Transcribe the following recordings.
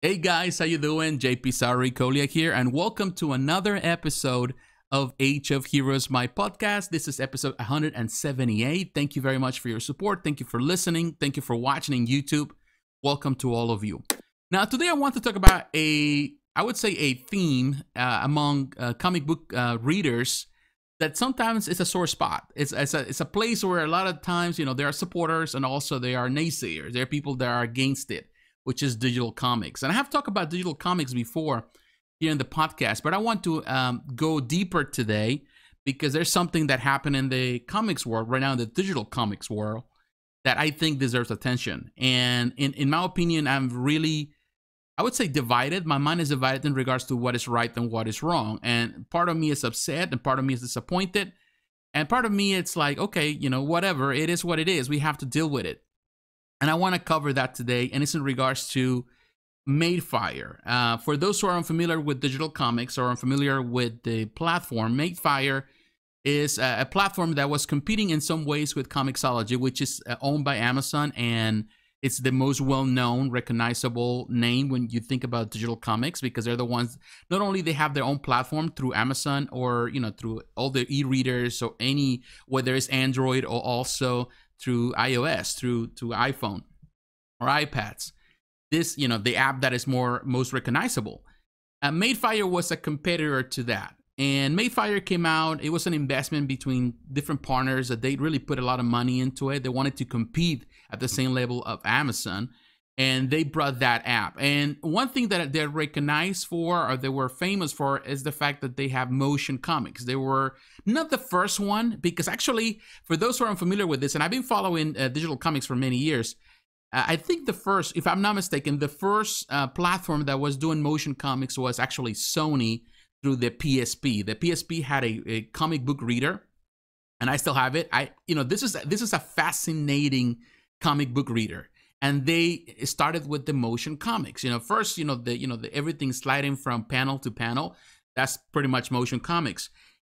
Hey guys, how you doing? JP Sarricolea here, and welcome to another episode of Age of Heroes, my podcast. This is episode 178. Thank you very much for your support. Thank you for listening. Thank you for watching on YouTube. Welcome to all of you. Now, today I want to talk about a theme among comic book readers that sometimes is a sore spot. It's a place where a lot of times, there are supporters and also there are naysayers. There are people that are against it, which is digital comics. And I have talked about digital comics before here in the podcast, but I want to go deeper today because there's something that happened in the comics world right now, in the digital comics world, that I think deserves attention. And in my opinion, I'm really, I would say, divided. My mind is divided in regards to what is right and what is wrong. And part of me is upset and part of me is disappointed. And part of me, it's like, okay, whatever, it is what it is. We have to deal with it. And I want to cover that today, and it's in regards to Madefire. For those who are unfamiliar with digital comics or unfamiliar with the platform, Madefire is a platform that was competing in some ways with Comixology, which is owned by Amazon, and it's the most well-known, recognizable name when you think about digital comics, because they're the ones, not only they have their own platform through Amazon or, through all the e-readers or whether it's Android or also through iOS, through iPhone or iPads. This, the app that is most recognizable. Madefire was a competitor to that. And Madefire came out, it was an investment between different partners that they really put a lot of money into it. They wanted to compete at the same level of Amazon, and they brought that app. And one thing that they're recognized for, or they were famous for, is the fact that they have motion comics. They were not the first one, because actually, for those who are unfamiliar with this, and I've been following digital comics for many years, I think the first, if I'm not mistaken, the first platform that was doing motion comics was actually Sony through the PSP. The PSP had a comic book reader, and I still have it. This is a fascinating comic book reader. And they started with the motion comics. First, the everything sliding from panel to panel. That's pretty much motion comics.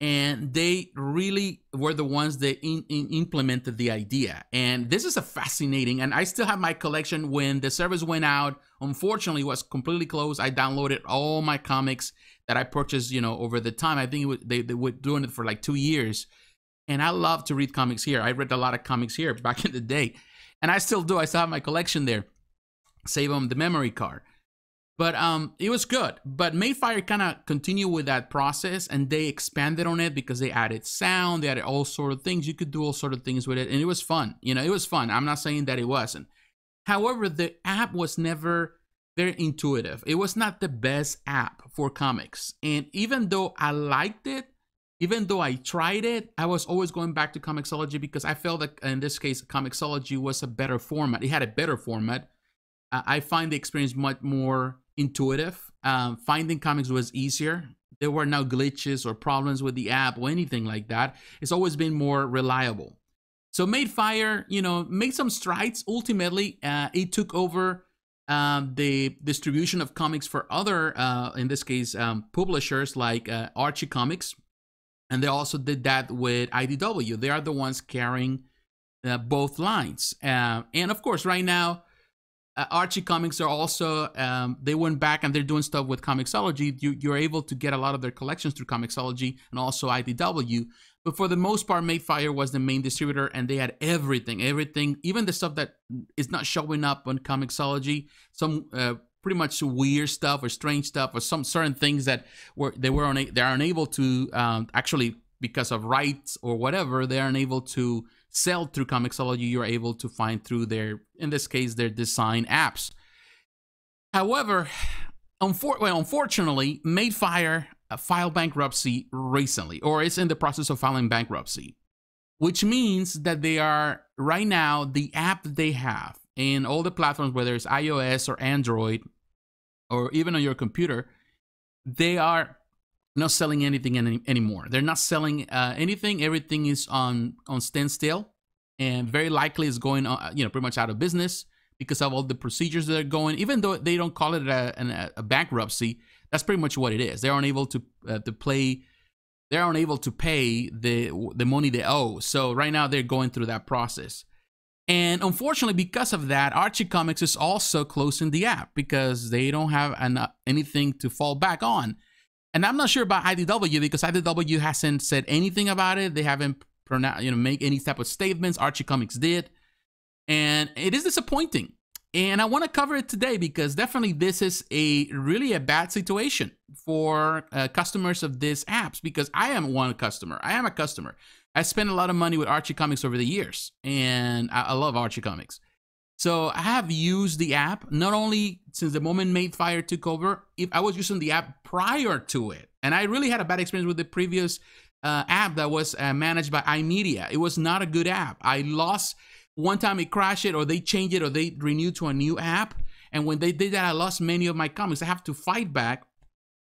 And they really were the ones that implemented the idea. And this is a fascinating, and I still have my collection. When the service went out, unfortunately, it was completely closed. I downloaded all my comics that I purchased, over the time. I think they were doing it for like 2 years. And I love to read comics here. I read a lot of comics here back in the day. And I still do. I still have my collection there. Save them the memory card. But it was good. But Madefire kind of continued with that process, and they expanded on it because they added sound. They added all sort of things. You could do all sort of things with it, and it was fun. It was fun. I'm not saying that it wasn't. However, the app was never very intuitive. It was not the best app for comics. And even though I liked it, even though I tried it, I was always going back to Comixology because I felt that in this case, Comixology was a better format. It had a better format. I find the experience much more intuitive. Finding comics was easier. There were no glitches or problems with the app or anything like that. It's always been more reliable. So Madefire, made some strides. Ultimately, it took over the distribution of comics for other, in this case, publishers like Archie Comics. And they also did that with IDW. They are the ones carrying both lines. And of course, right now, Archie Comics are also, they went back and they're doing stuff with Comixology. You're able to get a lot of their collections through Comixology and also IDW. But for the most part, Madefire was the main distributor, and they had everything, even the stuff that is not showing up on Comixology, some pretty much weird stuff or strange stuff or some certain things that they're unable to actually, because of rights or whatever, they are unable to sell through Comixology. You're able to find through their, in this case, their design apps. However, unfortunately, Madefire filed bankruptcy recently, or is in the process of filing bankruptcy, which means that they are right now, the app that they have in all the platforms, whether it's iOS or Android or even on your computer, they are not selling anything anymore. They're not selling anything. Everything is on standstill, and very likely is going on, pretty much out of business because of all the procedures that are going. Even though they don't call it a bankruptcy, that's pretty much what it is. They're unable to pay the money they owe. So right now they're going through that process. And unfortunately, because of that, Archie Comics is also closing the app because they don't have anything to fall back on. And I'm not sure about IDW because IDW hasn't said anything about it. They haven't make any type of statements. Archie Comics did. And it is disappointing. And I want to cover it today because definitely this is really a bad situation for customers of these apps, because I am one customer. I am a customer. I spent a lot of money with Archie Comics over the years, and I love Archie Comics. So I have used the app not only since the moment Madefire took over. If I was using the app prior to it, and I really had a bad experience with the previous app that was managed by iMedia. It was not a good app. I lost one time, it crashed it, or they changed it, or they renewed to a new app. And when they did that, I lost many of my comics. I have to fight back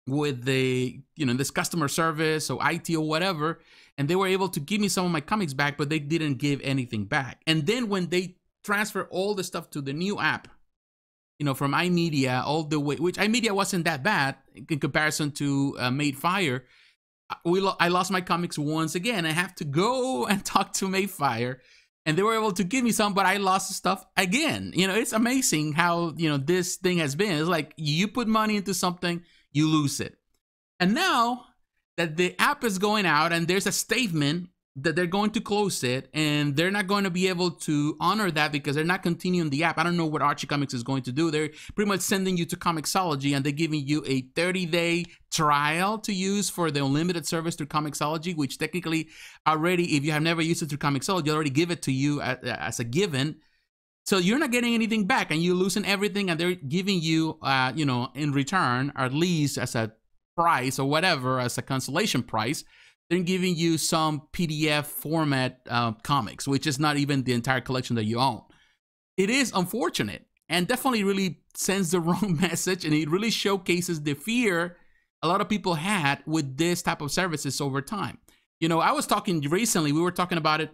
with the, this customer service or IT or whatever. And they were able to give me some of my comics back, but they didn't give anything back. And then when they transfer all the stuff to the new app, from iMedia all the way, which iMedia wasn't that bad in comparison to Madefire, I lost my comics once again. I have to go and talk to Madefire, and they were able to give me some, but I lost the stuff again. It's amazing how, this thing has been. It's like you put money into something, you lose it. And now that the app is going out and there's a statement that they're going to close it, and they're not going to be able to honor that because they're not continuing the app. I don't know what Archie Comics is going to do. They're pretty much sending you to Comixology, and they're giving you a 30-day trial to use for the unlimited service through Comixology, which technically already, if you have never used it through Comixology, they already give it to you as a given. So you're not getting anything back, and you're losing everything, and they're giving you, in return, or at least as a price or whatever, as a consolation price, they're giving you some PDF format comics, which is not even the entire collection that you own. It is unfortunate and definitely really sends the wrong message, and it really showcases the fear a lot of people had with this type of services over time. I was talking recently, we were talking about it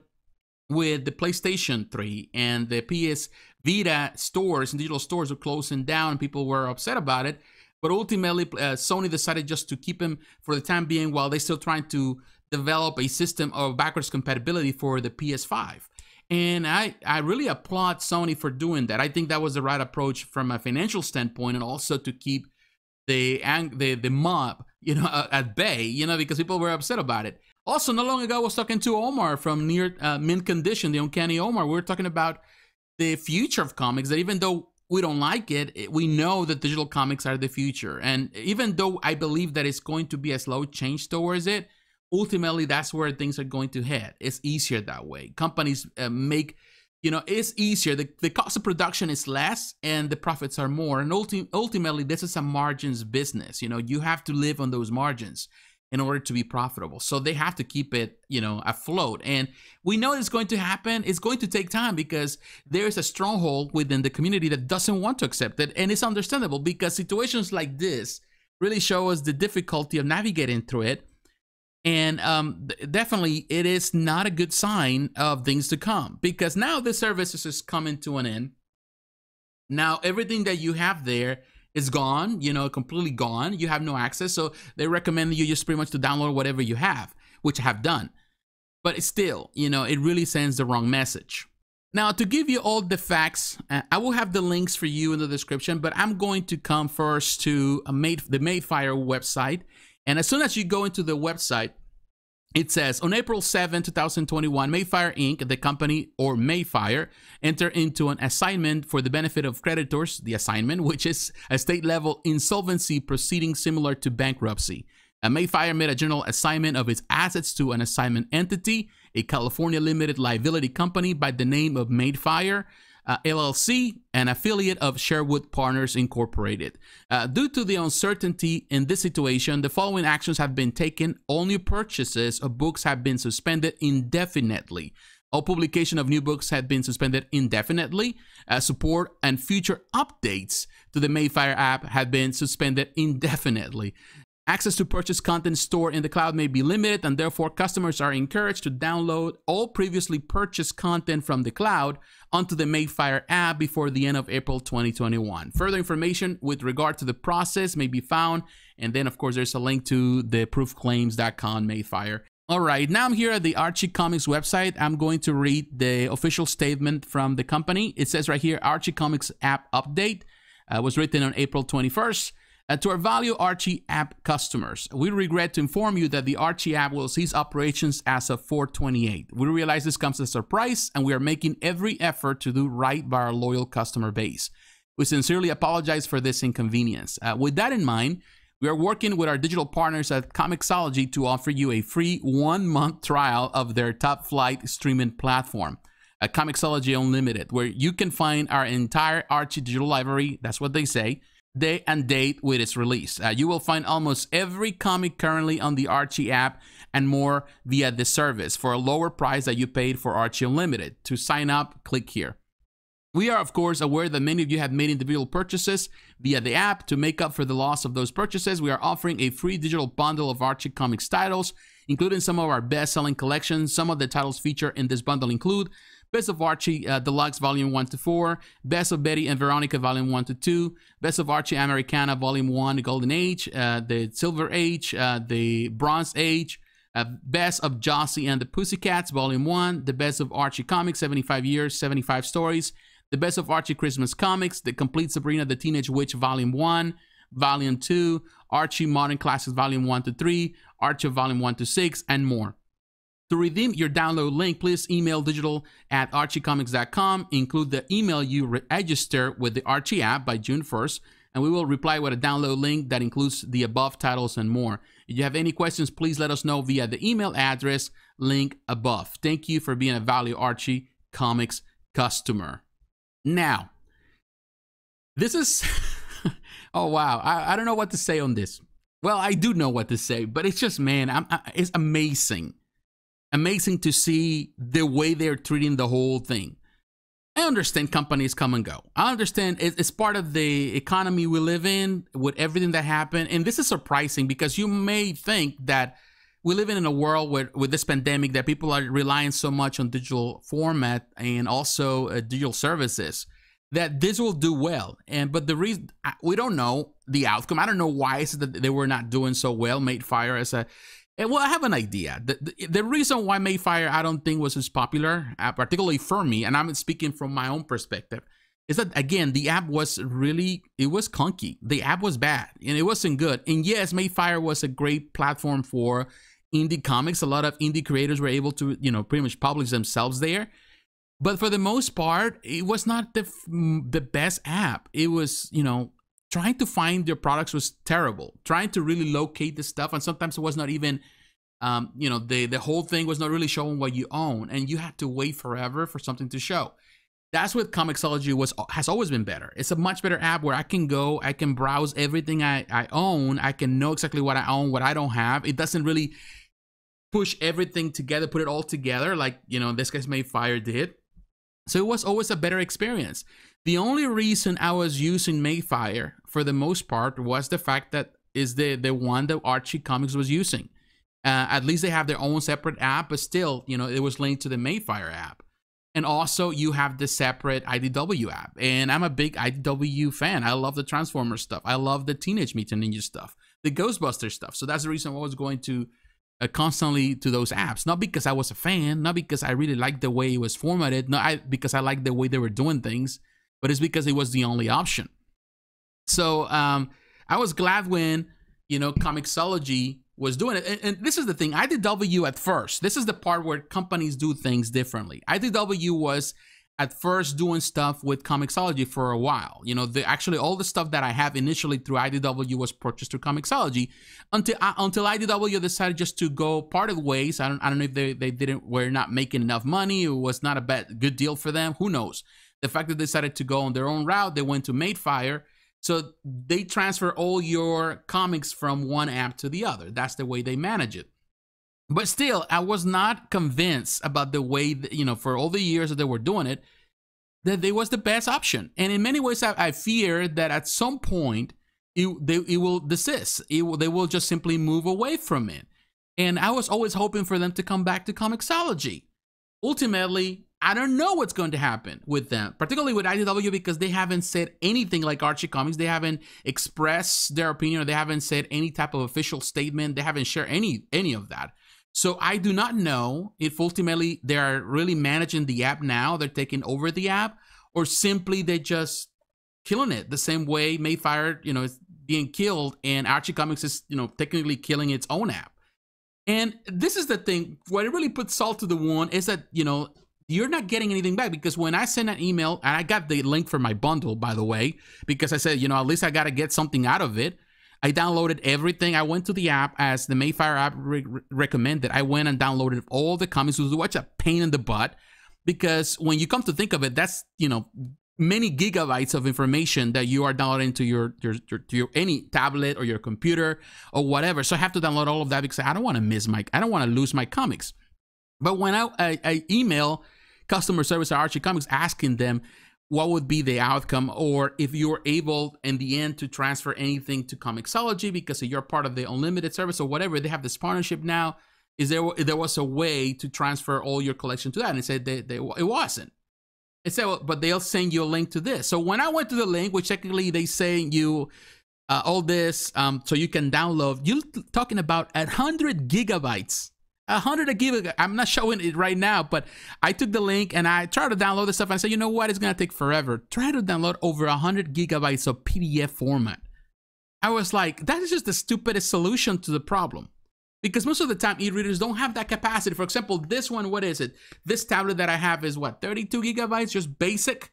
with the PlayStation 3 and the PS Vita stores and digital stores are closing down, and people were upset about it. But ultimately, Sony decided just to keep him for the time being while they're still trying to develop a system of backwards compatibility for the PS5. And I really applaud Sony for doing that. I think that was the right approach from a financial standpoint, and also to keep the mob, at bay, because people were upset about it. Also, not long ago, I was talking to Omar from Near Mint Condition, the Uncanny Omar. We were talking about the future of comics, that even though we don't like it, we know that digital comics are the future. And even though I believe that it's going to be a slow change towards it, ultimately that's where things are going to head. It's easier that way. Companies make, it's easier. The cost of production is less and the profits are more. And ultimately, this is a margins business. You have to live on those margins in order to be profitable. So they have to keep it, afloat. And we know it's going to happen. It's going to take time because there's a stronghold within the community that doesn't want to accept it. And it's understandable because situations like this really show us the difficulty of navigating through it. And definitely, it is not a good sign of things to come, because now the services is coming to an end. Now, everything that you have there is gone, completely gone. You have no access. So they recommend you just pretty much to download whatever you have, which I have done. But still, it really sends the wrong message. Now, to give you all the facts, I will have the links for you in the description, but I'm going to come first to the Madefire website. And as soon as you go into the website, it says, on April 7, 2021, Madefire Inc., the company, or Madefire, enter into an assignment for the benefit of creditors, the assignment, which is a state-level insolvency proceeding similar to bankruptcy. Madefire made a general assignment of its assets to an assignment entity, a California limited liability company by the name of Madefire, LLC, an affiliate of Sherwood Partners Incorporated. Due to the uncertainty in this situation, the following actions have been taken. All new purchases of books have been suspended indefinitely. All publication of new books have been suspended indefinitely. Support and future updates to the Madefire app have been suspended indefinitely. Access to purchase content stored in the cloud may be limited, and therefore customers are encouraged to download all previously purchased content from the cloud onto the Madefire app before the end of April 2021. Further information with regard to the process may be found, and then of course there's a link to the proofclaims.com Madefire. All right, now I'm here at the Archie Comics website. I'm going to read the official statement from the company. It says right here, Archie Comics app update was written on April 21st. To our value Archie app customers, we regret to inform you that the Archie app will cease operations as of 4/28. We realize this comes as a surprise, and we are making every effort to do right by our loyal customer base. We sincerely apologize for this inconvenience. With that in mind, we are working with our digital partners at Comixology to offer you a free 1-month trial of their top flight streaming platform, Comixology Unlimited, where you can find our entire Archie digital library, that's what they say, day and date with its release. You will find almost every comic currently on the Archie app and more via this service for a lower price that you paid for Archie Unlimited. To sign up, click here. We are, of course, aware that many of you have made individual purchases via the app. To make up for the loss of those purchases, we are offering a free digital bundle of Archie Comics titles, including some of our best-selling collections. Some of the titles featured in this bundle include Best of Archie Deluxe Volume 1-4, Best of Betty and Veronica Volume 1-2, Best of Archie Americana Volume 1, The Golden Age, the Silver Age, the Bronze Age, Best of Jossie and the Pussycats Volume 1, the Best of Archie Comics 75 Years, 75 Stories, the Best of Archie Christmas Comics, The Complete Sabrina the Teenage Witch Volume 1, Volume 2, Archie Modern Classics Volume 1-3, Archie Volume 1-6, and more. To redeem your download link, please email digital@archiecomics.com. Include the email you register with the Archie app by June 1st, and we will reply with a download link that includes the above titles and more. If you have any questions, please let us know via the email address link above. Thank you for being a value Archie Comics customer. Now, this is, oh wow, I don't know what to say on this. Well, I do know what to say, but it's just, man, it's amazing. Amazing to see the way they're treating the whole thing. I understand companies come and go. I understand it's part of the economy we live in with everything that happened. And this is surprising because you may think that we live in a world with this pandemic that people are relying so much on digital format and also digital services that this will do well. But the reason, we don't know the outcome. I don't know why is it that they were not doing so well. Madefire as a, well, I have an idea. The reason why Madefire I don't think was as popular, particularly for me, and I'm speaking from my own perspective, is that, again, the app was really, it was clunky. The app was bad and it wasn't good. And yes, Madefire was a great platform for indie comics. A lot of indie creators were able to, you know, pretty much publish themselves there. But for the most part, it was not the best app. It was, you know, trying to find their products was terrible. Trying to really locate the stuff, and sometimes it was not even, you know, the whole thing was not really showing what you own, and you had to wait forever for something to show. That's what Comixology has always been better. It's a much better app where I can go, I can browse everything I own, I can know exactly what I own, what I don't have. It doesn't really push everything together, put it all together like, you know, this guy's Madefire did. So it was always a better experience. The only reason I was using Madefire for the most part was the fact that is the one that Archie Comics was using. At least they have their own separate app, but still, you know, it was linked to the Madefire app. And also you have the separate IDW app. And I'm a big IDW fan. I love the Transformers stuff. I love the Teenage Mutant Ninja stuff, the Ghostbusters stuff. So that's the reason I was going to constantly to those apps. Not because I was a fan, not because I really liked the way it was formatted, not because I liked the way they were doing things, but it's because it was the only option. So I was glad when, you know, Comixology was doing it. And this is the thing, IDW at first, this is the part where companies do things differently. IDW was at first doing stuff with Comixology for a while. You know, actually all the stuff that I have initially through IDW was purchased through Comixology until IDW decided just to go part of ways. I don't know if they were not making enough money. It was not a good deal for them. Who knows? The fact that they decided to go on their own route, they went to Madefire. So they transfer all your comics from one app to the other. That's the way they manage it. But still, I was not convinced about the way that, you know, for all the years that they were doing it, that it was the best option. And in many ways, I fear that at some point, it will desist. They will just simply move away from it. And I was always hoping for them to come back to Comixology. Ultimately, I don't know what's going to happen with them, particularly with IDW, because they haven't said anything like Archie Comics. They haven't expressed their opinion, or they haven't said any type of official statement. They haven't shared any of that. So I do not know if ultimately they are really managing the app now, they're taking over the app, or simply they're just killing it the same way Madefire, is being killed, and Archie Comics is, technically killing its own app. And this is the thing, what it really puts salt to the wound is that, you're not getting anything back, because when I send an email, and I got the link for my bundle, by the way, because I said, at least I got to get something out of it. I downloaded everything. I went to the app as the Madefire app recommended. I went and downloaded all the comics. It was such a pain in the butt, because when you come to think of it, that's, many gigabytes of information that you are downloading to your any tablet or your computer or whatever. So I have to download all of that because I don't want to lose my comics. But when I email customer service at Archie Comics asking them what would be the outcome, or if you're able in the end to transfer anything to Comixology because you're part of the unlimited service or whatever, they have this partnership now. There was a way to transfer all your collection to that? And they said it wasn't. It said, well, but they'll send you a link to this. So when I went to the link, which technically they say you all this so you can download, you're talking about 100 gigabytes. 100 gigabytes. I'm not showing it right now, but I took the link and I tried to download the stuff. And I said, you know what? It's going to take forever. Try to download over 100 gigabytes of PDF format. I was like, that is just the stupidest solution to the problem. Because most of the time, e-readers don't have that capacity. For example, this one, what is it? This tablet that I have is what, 32 gigabytes, just basic,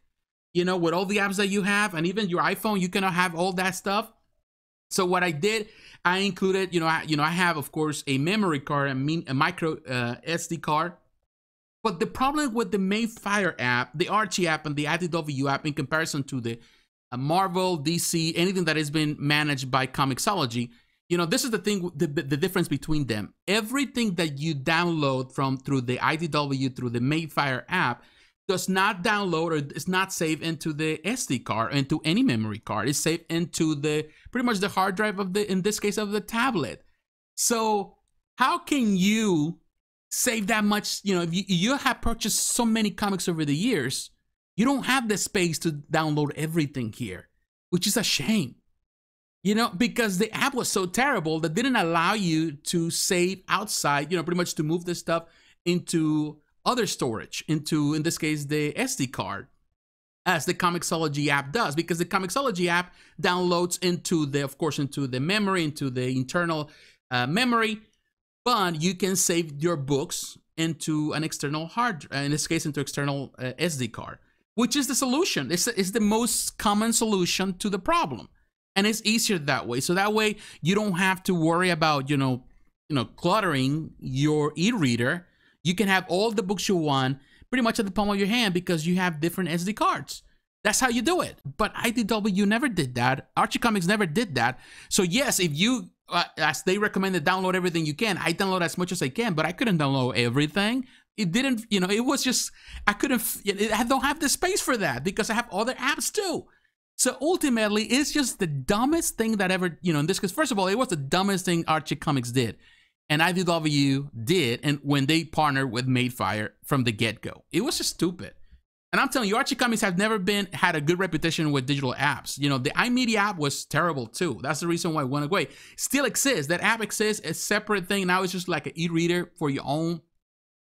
with all the apps that you have. And even your iPhone, you cannot have all that stuff. So what I did, I included, I have, of course, a memory card, a micro SD card. But the problem with the Madefire app, the Archie app, and the IDW app in comparison to the Marvel, DC, anything that has been managed by Comixology, this is the thing, the difference between them. Everything that you download through the IDW, through the Madefire app, does not download or is not saved into the SD card, into any memory card. It's saved into pretty much the hard drive of in this case, of the tablet. So how can you save that much? If you have purchased so many comics over the years, you don't have the space to download everything here, which is a shame. Because the app was so terrible that didn't allow you to save outside, pretty much to move this stuff into other storage, into, in this case, the SD card, as the Comixology app does, because the Comixology app downloads into the memory, into the internal memory, but you can save your books into an external in this case, into external SD card, which is the solution. It's the most common solution to the problem. And it's easier that way. So that way you don't have to worry about, cluttering your e-reader. You can have all the books you want pretty much at the palm of your hand because you have different SD cards. That's how you do it. But IDW never did that. Archie Comics never did that. So yes, if you, as they recommended, download everything you can. I download as much as I can, but I couldn't download everything. It didn't, it was just, I don't have the space for that because I have other apps too. So ultimately, it's just the dumbest thing that ever, in this case, first of all, it was the dumbest thing Archie Comics did. And IDW did, and when they partnered with Madefire from the get-go. It was just stupid. And I'm telling you, Archie Comics have never had a good reputation with digital apps. The iMedia app was terrible too. That's the reason why it went away. Still exists. That app exists. It's a separate thing. Now it's just like an e-reader for your own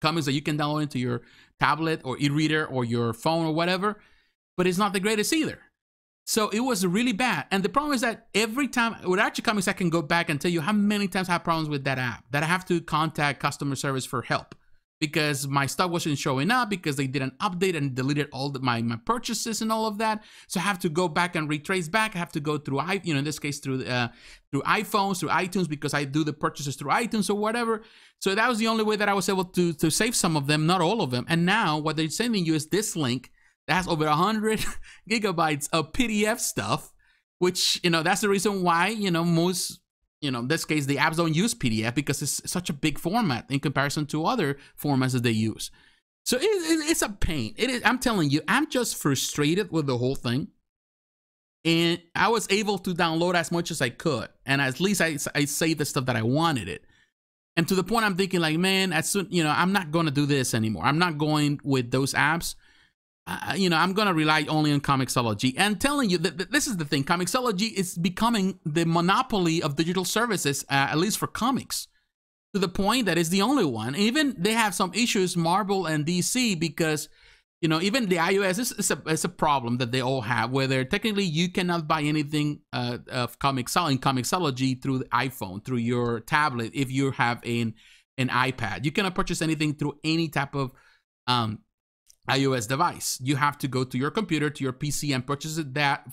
comics that you can download into your tablet or e-reader or your phone or whatever. But it's not the greatest either. So it was really bad. And the problem is that every time with Archie Comics, I can go back and tell you how many times I have problems with that app, that I have to contact customer service for help because my stuff wasn't showing up because they did an update and deleted all my purchases and all of that. So I have to go back and retrace back. I have to go through, in this case, through iPhones, through iTunes, because I do the purchases through iTunes or whatever. So that was the only way that I was able to save some of them, not all of them. And now what they're sending you is this link that has over 100 gigabytes of PDF stuff, which, that's the reason why, most, in this case, the apps don't use PDF because it's such a big format in comparison to other formats that they use. So it's a pain. It is. I'm telling you, I'm just frustrated with the whole thing. And I was able to download as much as I could. And at least I saved the stuff that I wanted it. And to the point I'm thinking like, man, as soon, I'm not going to do this anymore. I'm not going with those apps. I'm going to rely only on Comixology. And telling you that this is the thing. Comixology is becoming the monopoly of digital services, at least for comics. to the point that it's the only one. Even they have some issues, Marvel and DC, because even the iOS is a problem that they all have, where technically you cannot buy anything of Comixology through the iPhone, through your tablet, if you have an iPad. You cannot purchase anything through any type of iOS device. You have to go to your computer, to your PC, and purchase it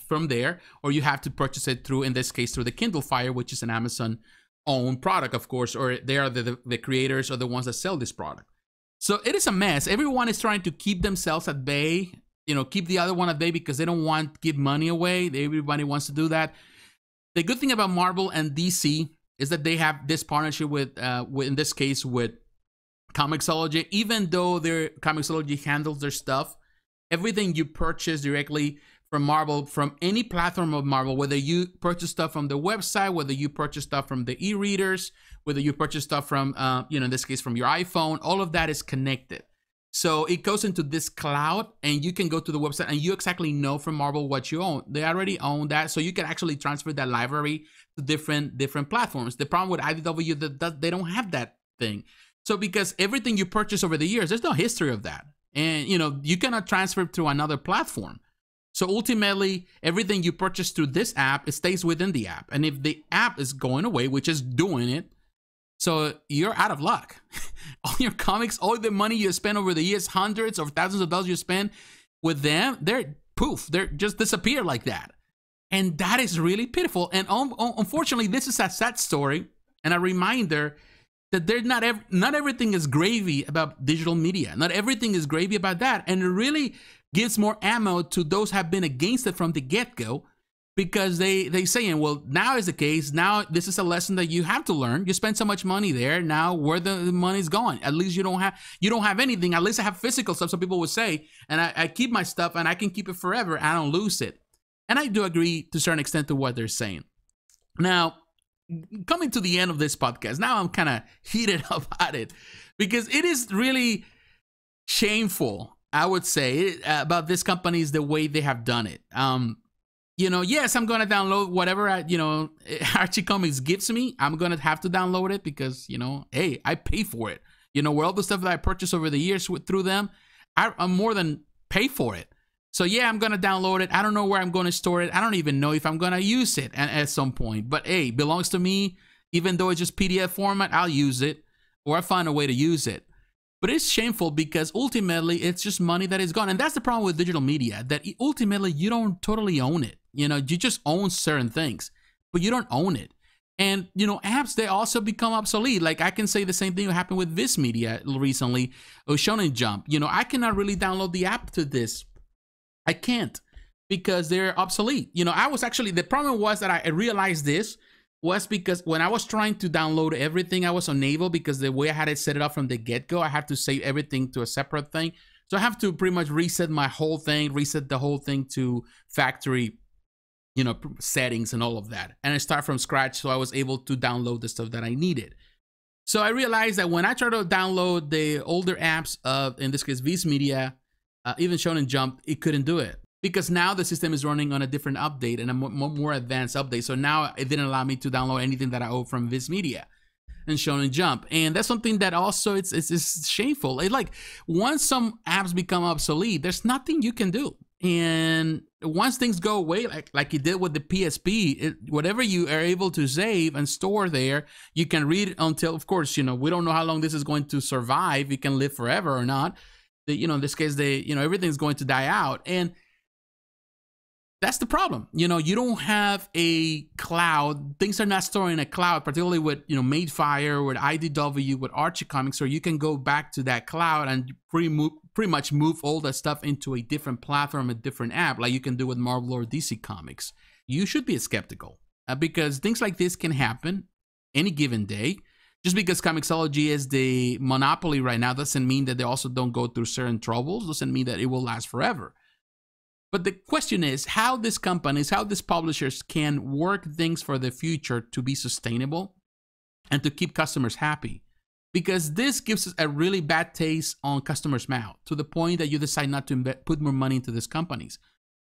from there, or you have to purchase it through, in this case, through the Kindle Fire, which is an Amazon own product, of course, or they are the creators or the ones that sell this product. So it is a mess. Everyone is trying to keep themselves at bay, keep the other one at bay, because they don't want to give money away. Everybody wants to do that. The good thing about Marvel and DC is that they have this partnership with in this case, with Comixology. Even though their Comixology handles their stuff, everything you purchase directly from Marvel, from any platform of Marvel, whether you purchase stuff from the website, whether you purchase stuff from the e-readers, whether you purchase stuff from, in this case, from your iPhone, all of that is connected. So it goes into this cloud, and you can go to the website and you exactly know from Marvel what you own. They already own that, so you can actually transfer that library to different platforms. The problem with IDW, that they don't have that thing. So because everything you purchase over the years, there's no history of that. And, you cannot transfer to another platform. So ultimately, everything you purchase through this app, it stays within the app. And if the app is going away, which is doing it, so you're out of luck. All your comics, all the money you spend over the years, hundreds or thousands of dollars you spend with them, they're poof, they're just disappear like that. And that is really pitiful. And unfortunately, this is a sad story and a reminder that not everything is gravy about digital media. Not everything is gravy about that. And it really gives more ammo to those who have been against it from the get-go, because they saying, well, now is the case. Now this is a lesson that you have to learn. You spend so much money there. Now where the money's gone? At least you don't have anything. At least I have physical stuff. Some people would say, and I keep my stuff and I can keep it forever. I don't lose it. And I do agree to a certain extent to what they're saying. Now, coming to the end of this podcast, now I'm kind of heated up at it, because it is really shameful, I would say, about this company is the way they have done it. Yes, I'm going to download whatever, Archie Comics gives me. I'm going to have to download it because, hey, I pay for it. With all the stuff that I purchased over the years through them, I'm more than pay for it. So yeah, I'm going to download it. I don't know where I'm going to store it. I don't even know if I'm going to use it at some point. But hey, it belongs to me. Even though it's just PDF format, I'll use it, or I'll find a way to use it. But it's shameful because ultimately it's just money that is gone. And that's the problem with digital media, that ultimately you don't totally own it. You just own certain things, but you don't own it. And, apps, they also become obsolete. Like I can say the same thing that happened with Viz Media recently, or Shonen Jump. I cannot really download the app to this. I can't, because they're obsolete. The problem was that I realized this was because when I was trying to download everything, I was unable, because the way I had it set it up from the get-go, I have to save everything to a separate thing. So I have to pretty much reset my whole thing, reset the whole thing to factory, settings and all of that. And I start from scratch, so I was able to download the stuff that I needed. So I realized that when I try to download the older apps of, in this case, Viz Media, even Shonen Jump, it couldn't do it. Because now the system is running on a different update and a more advanced update. So now it didn't allow me to download anything that I owe from Viz Media and Shonen Jump. And that's something that also it's shameful. Like once some apps become obsolete, there's nothing you can do. And once things go away, like it did with the PSP, whatever you are able to save and store there, you can read until, of course, we don't know how long this is going to survive. It can live forever or not. In this case, everything's going to die out. And that's the problem. You don't have a cloud. Things are not stored in a cloud, particularly with, Madefire, with IDW, with Archie Comics, where you can go back to that cloud and pretty much move all that stuff into a different platform, a different app, like you can do with Marvel or DC Comics. You should be skeptical because things like this can happen any given day. Just because Comixology is the monopoly right now doesn't mean that they also don't go through certain troubles, doesn't mean that it will last forever. But the question is how these companies, how these publishers can work things for the future to be sustainable and to keep customers happy. Because this gives us a really bad taste on customers' mouth, to the point that you decide not to put more money into these companies.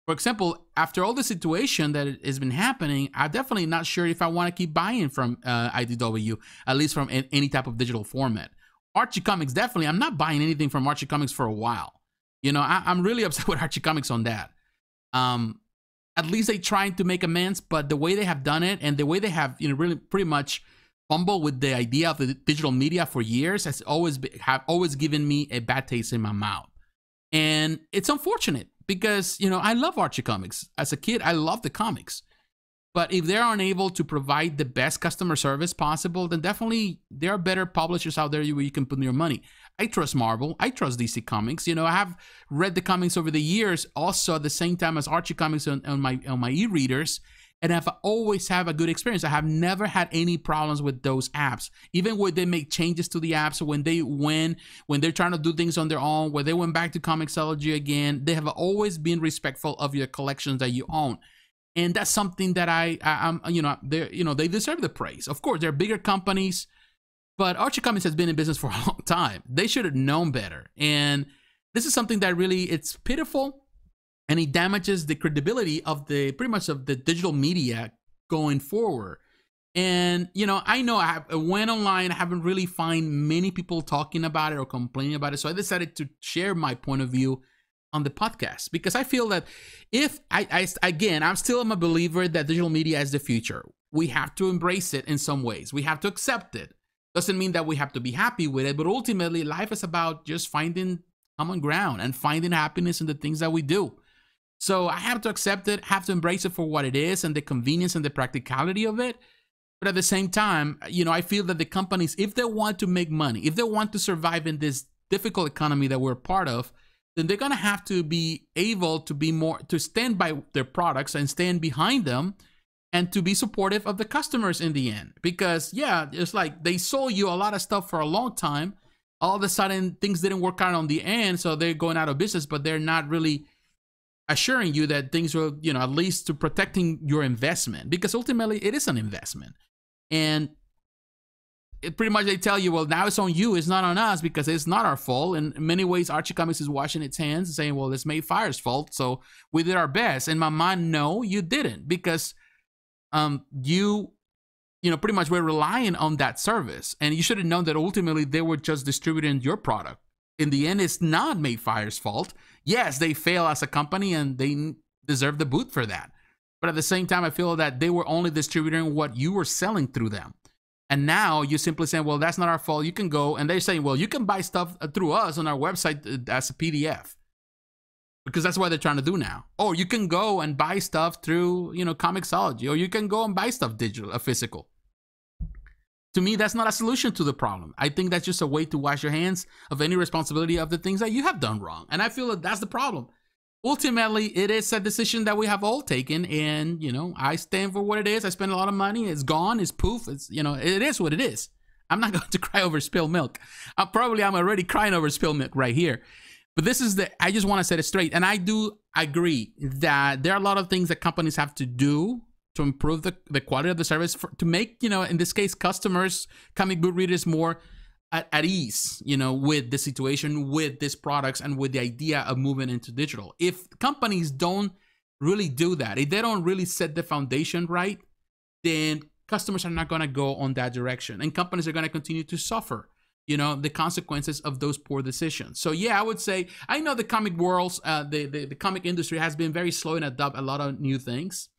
For example, after all the situation that has been happening, I'm definitely not sure if I want to keep buying from IDW, at least from any type of digital format. Archie Comics, definitely, I'm not buying anything from Archie Comics for a while. You know, I'm really upset with Archie Comics on that. At least they trying to make amends, but the way they have done it and the way they have, you know, really pretty much fumbled with the idea of the digital media for years has always given me a bad taste in my mouth. And it's unfortunate because, you know, I love Archie Comics. As a kid, I loved the comics. But if they're unable to provide the best customer service possible, then definitely there are better publishers out there where you can put your money. I trust Marvel. I trust DC Comics. You know, I have read the comics over the years, also at the same time as Archie Comics on my e-readers, and I've always had a good experience. I have never had any problems with those apps. Even when they make changes to the apps, when they're trying to do things on their own, when they went back to Comixology again, they have always been respectful of your collections that you own. And that's something that I'm, you know, they deserve the praise. Of course, they're bigger companies, but Archie Comics has been in business for a long time. They should have known better. And this is something that really, it's pitiful, and it damages the credibility of pretty much of the digital media going forward. And, you know I went online, I haven't really found many people talking about it or complaining about it. So I decided to share my point of view on the podcast, because I feel that if I'm still a believer that digital media is the future. We have to embrace it in some ways. We have to accept it. Doesn't mean that we have to be happy with it, but ultimately life is about just finding common ground and finding happiness in the things that we do. So I have to accept it, have to embrace it for what it is and the convenience and the practicality of it. But at the same time, you know, I feel that the companies, if they want to make money, if they want to survive in this difficult economy that we're part of, then they're going to have to be able to stand by their products and stand behind them and to be supportive of the customers in the end. Because, yeah, it's like they sold you a lot of stuff for a long time. All of a sudden, things didn't work out on the end, so they're going out of business, but they're not really assuring you that things will, you know, at least to protecting your investment, because ultimately it is an investment. And it pretty much, they tell you, well, now it's on you, it's not on us, because it's not our fault. And in many ways, Archie Comics is washing its hands and saying, well, it's Madefire's fault, so we did our best. In my mind, no, you didn't, because you know, pretty much we're relying on that service, and you should have known that ultimately they were just distributing your product. In the end, it's not Madefire's fault. Yes, they fail as a company and they deserve the boot for that. But at the same time, I feel that they were only distributing what you were selling through them. And now you're simply saying, well, that's not our fault. You can go, and they're saying, well, you can buy stuff through us on our website as a PDF. Because that's what they're trying to do now. Or you can go and buy stuff through, you know, Comixology, or you can go and buy stuff digital, physical. To me, that's not a solution to the problem. I think that's just a way to wash your hands of any responsibility of the things that you have done wrong. And I feel that that's the problem. Ultimately, it is a decision that we have all taken, and, you know, I stand for what it is. I spend a lot of money. It's gone. It's poof. It's, you know, it is what it is. I'm not going to cry over spilled milk. I'm already crying over spilled milk right here. But this is I just want to set it straight. And I do agree that there are a lot of things that companies have to do to improve the quality of the service, to make, you know, in this case, customers, comic book readers more at ease, you know, with the situation, with these products, and with the idea of moving into digital. If companies don't really do that, if they don't really set the foundation right, then customers are not going to go on that direction, and companies are going to continue to suffer, you know, the consequences of those poor decisions. So yeah, I would say, I know the comic worlds, the comic industry has been very slow in adopt a lot of new things,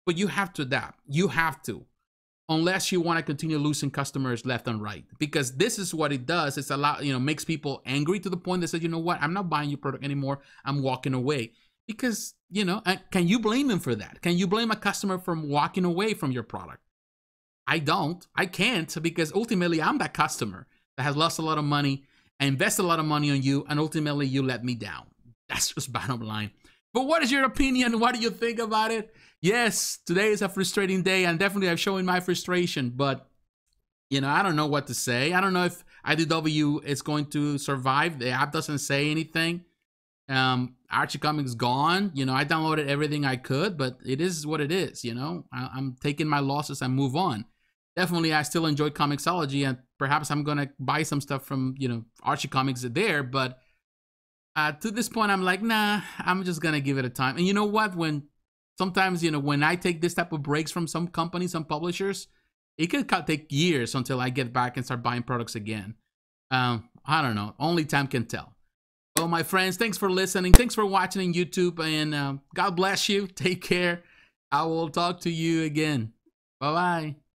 but you have to adapt. You have to, unless you want to continue losing customers left and right, because this is what it does. It's a lot, you know, makes people angry to the point that says, you know what, I'm not buying your product anymore. I'm walking away. Because, you know, can you blame them for that? Can you blame a customer from walking away from your product? I don't. I can't, because ultimately I'm that customer that has lost a lot of money. I invested a lot of money on you, and ultimately you let me down. That's just bottom line. But what is your opinion? What do you think about it? Yes, today is a frustrating day, and definitely I'm showing my frustration, but, you know, I don't know what to say. I don't know if IDW is going to survive. The app doesn't say anything. Archie Comics gone. You know, I downloaded everything I could, but it is what it is, you know. I'm taking my losses and move on. Definitely, I still enjoy Comixology, and perhaps I'm going to buy some stuff from, you know, Archie Comics there, but To this point, I'm like, nah, I'm just gonna give it a time. And you know what? When sometimes, when I take this type of breaks from some companies, some publishers, it could take years until I get back and start buying products again. I don't know. Only time can tell. Well, my friends, thanks for listening. Thanks for watching on YouTube, and God bless you. Take care. I will talk to you again. Bye-bye.